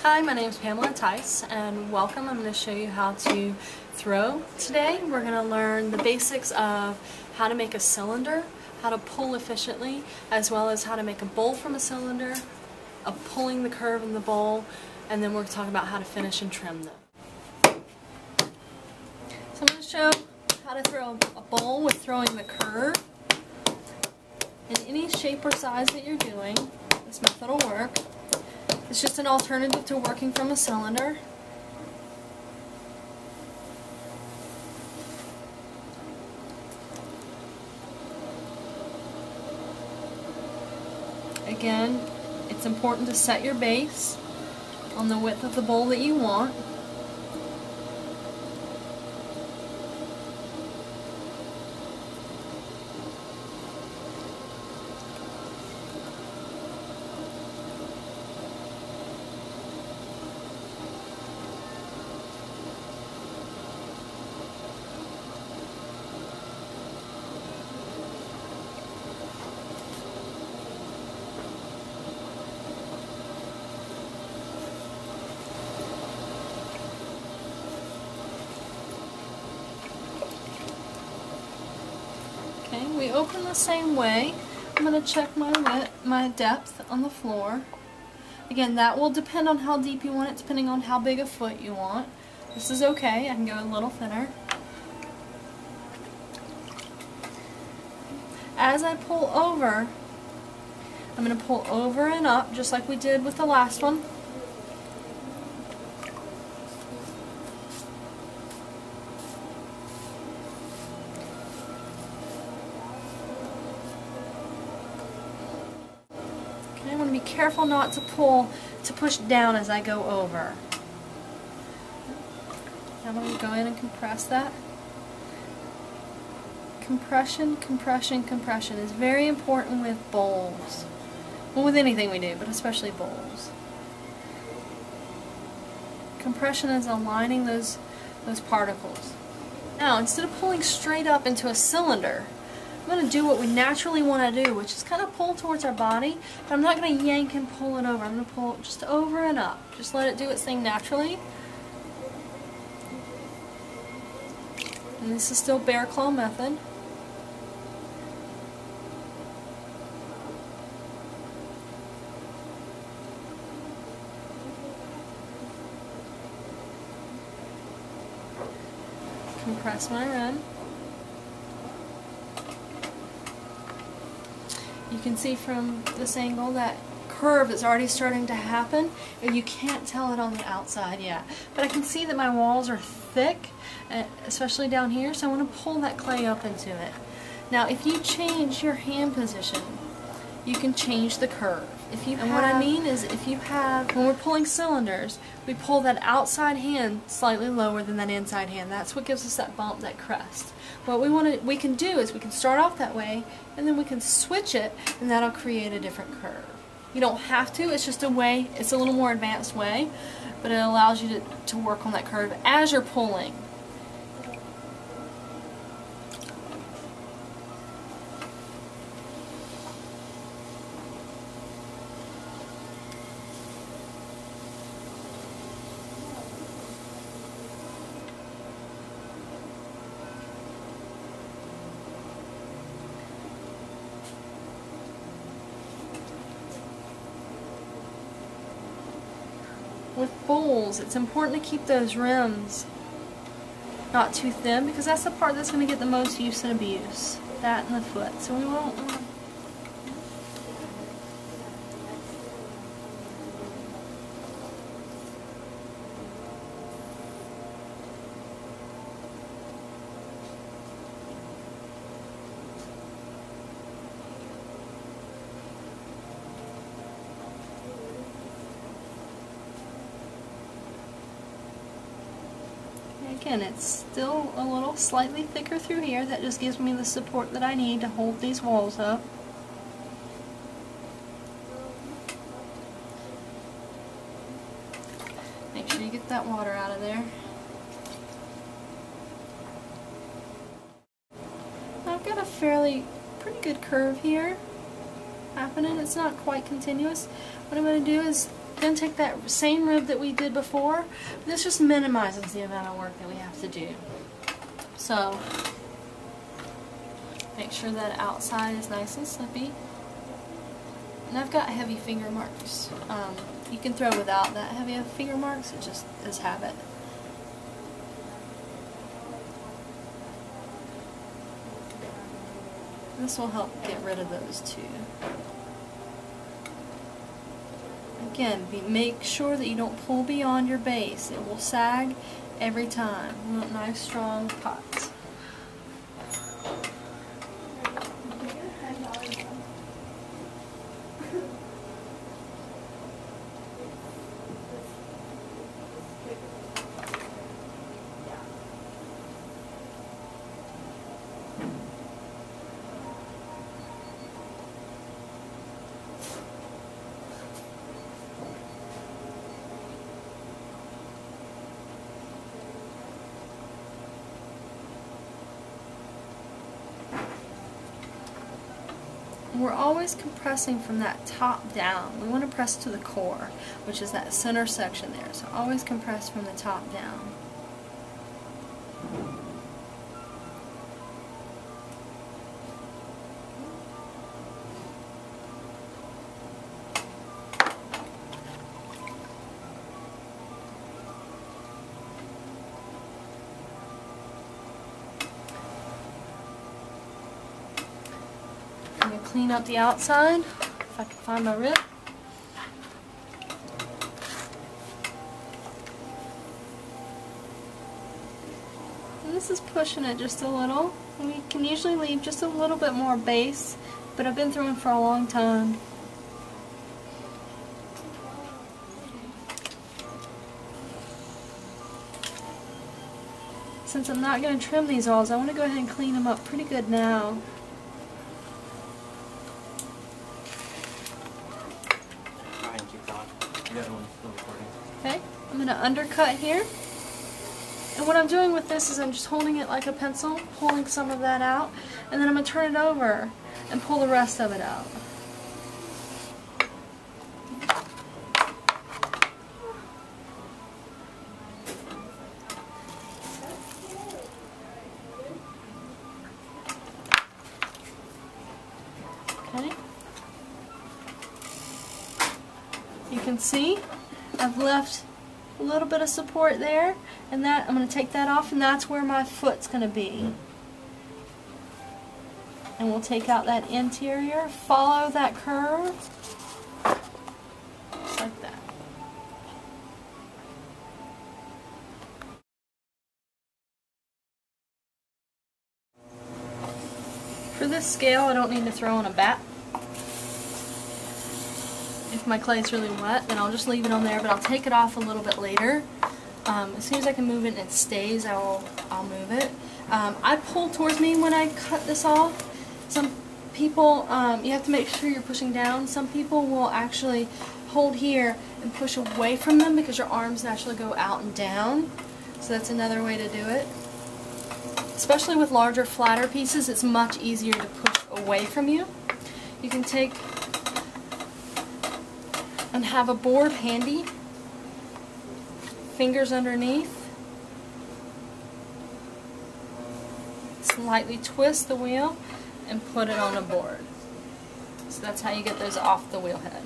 Hi, my name is Pamela Theis and welcome. I'm going to show you how to throw. Today we're going to learn the basics of how to make a cylinder, how to pull efficiently, as well as how to make a bowl from a cylinder, of pulling the curve in the bowl, and then we're going to talk about how to finish and trim them. So I'm going to show how to throw a bowl with throwing the curve in any shape or size that you're doing. This method will work. It's just an alternative to working from a cylinder. Again, it's important to set your base on the width of the bowl that you want. Okay, we open the same way. I'm going to check my depth on the floor. Again, that will depend on how deep you want it, depending on how big a foot you want. This is okay. I can go a little thinner. As I pull over, I'm going to pull over and up, just like we did with the last one. I want to be careful not to push down as I go over. Now I'm going to go in and compress that. Compression, compression, compression is very important with bowls. Well, with anything we do, but especially bowls. Compression is aligning those particles. Now, instead of pulling straight up into a cylinder, I'm going to do what we naturally want to do, which is kind of pull towards our body, but I'm not going to yank and pull it over. I'm going to pull just over and up. Just let it do its thing naturally. And this is still bear claw method. Compress my rim. You can see from this angle that curve is already starting to happen, and you can't tell it on the outside yet. But I can see that my walls are thick, especially down here, so I want to pull that clay up into it. Now, if you change your hand position, you can change the curve. What I mean is, when we're pulling cylinders, we pull that outside hand slightly lower than that inside hand. That's what gives us that bump, that crest. What we can do is we can start off that way, and then we can switch it, and that'll create a different curve. You don't have to, it's just a way, it's a little more advanced way, but it allows you to work on that curve as you're pulling. With bowls, it's important to keep those rims not too thin, because that's the part that's going to get the most use and abuse. That and the foot. So we won't want to. Again, it's still a little slightly thicker through here. That just gives me the support that I need to hold these walls up. Make sure you get that water out of there. I've got a pretty good curve here happening. It's not quite continuous. What I'm going to do is going to take that same rib that we did before. This just minimizes the amount of work that we have to do. So make sure that outside is nice and slippy. And I've got heavy finger marks. You can throw without that heavy finger marks, it just is habit. This will help get rid of those too. Again, make sure that you don't pull beyond your base. It will sag every time. You want nice strong pots. We're always compressing from that top down. We want to press to the core, which is that center section there. So always compress from the top down. I'm going to clean up the outside, if I can find my rib. And this is pushing it just a little. We can usually leave just a little bit more base, but I've been throwing for a long time. Since I'm not going to trim these walls, I want to go ahead and clean them up pretty good now. Okay, I'm going to undercut here. And what I'm doing with this is I'm just holding it like a pencil, pulling some of that out, and then I'm going to turn it over and pull the rest of it out. Okay. You can see I've left a little bit of support there, and that I'm going to take that off, and that's where my foot's going to be. And we'll take out that interior, follow that curve, just like that. For this scale, I don't need to throw in a bat. If my clay is really wet, then I'll just leave it on there, but I'll take it off a little bit later. As soon as I can move it and it stays, I'll move it. I pull towards me when I cut this off. Some people, you have to make sure you're pushing down. Some people will actually hold here and push away from them because your arms naturally go out and down. So that's another way to do it. Especially with larger, flatter pieces, it's much easier to push away from you. You can take and have a board handy, fingers underneath, slightly twist the wheel and put it on a board. So that's how you get those off the wheel head.